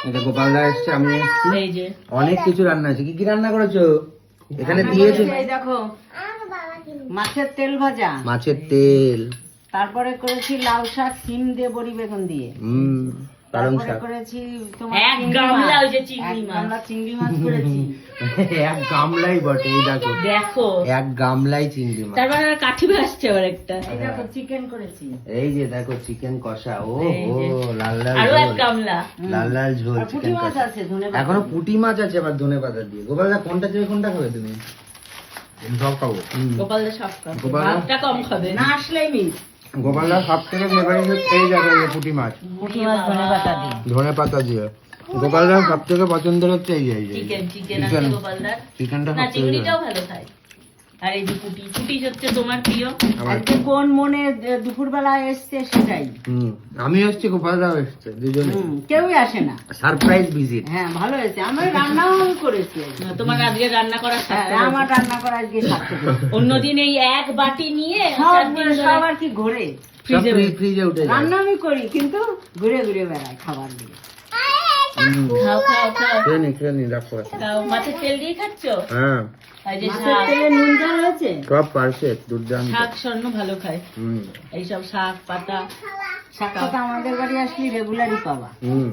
এটা গোপালদা এসছে, আমি এই যে অনেক কিছু রান্না আছে। কি কি রান্না করেছো? এখানে দিয়েছে এই দেখো মাছের তেল ভাজা, মাছের তেল, তারপরে করেছি লাল শাক সিম দিয়ে বড়ি বেগুন দিয়ে, পালং তারপরে শাক। করেছি তোমার এক চিংড়ি গামলা মাছ। ওই যে চিংড়ি এক মাছ। গামলা চিংড়ি মাছ করেছি। এক গামলাই বটে, এই দেখো দেখো এক গামলাই চিংড়ি মাছ। তারপরে আর কাঠি ভাসছে আবার একটা, এই দেখো চিকেন করেছি। এই যে দেখো চিকেন কষা, ও এই ও যে। লাল লাল আরো এক ঝোল, গামলা। লাল লাল ঝোল আর পুঁটি চিকেন মাছ কষা। আছে ধনে পাতা এখনো দিয়ে। পুঁটি মাছ আছে আবার ধনে পাতা দিয়ে। গোপালদা কোনটা চেয়ে কোনটা খাবে তুমি? সব খাবো। গোপালদা সব খাবে, গোপালদা? ভাতটা কম খাবে না আসলেই মিস গোপালদা সব থেকে ফেভারিট হচ্ছে এই দেখো, এই যে পুঁটি মাছ পুঁটি মাছ ধনে পাতা দিয়ে। ধনে পাতা দিয়ে। গোপালদা সব থেকে পছন্দের হচ্ছে এই যে এই যে চিকেন চিকেন আছে চিকেন। গোপালদার। চিকেনটা না সব থেকে চিংড়িটাও ভালো খায়। আর এই যে পুটি পুটি হচ্ছে তোমার প্রিয়। আমার। আজকে কোন মনে দুপুরবেলা এসছে সেটাই। আমি এসছি, গোপালদাও এসছে, দুজনে কেউই আসে না। Surprise visit. হ্যাঁ ভালো হয়েছে, আমার রান্নাও আমি করেছি আজকে। তোমার আজকে রান্না করার হ্যাঁ, সাথে আমার রান্না করা আজকে সার্থক হয়েছে। অন্যদিন এই এক বাটি নিয়ে সব আর কি ঘুরে ফ্রিজে ফ্রিজে উঠে যায়। রান্না আমি করি কিন্তু ঘুরে ঘুরে বেড়াই খাবার দিয়ে। খাও খাও খাও খেয়ে নি দেখো। খাও। মাছের তেল দিয়ে খাচ্ছ? হ্যাঁ এই যে মাছের শাক, তেলে নুন ঝাল হয়েছে। সব পারফেক্ট, দুর্দান্ত। শাক স্বর্ণ ভালো খায়। হুম এইসব শাক পাতা শাকটা তো আমাদের বাড়ি আসলে রেগুলারই পাবা। হুম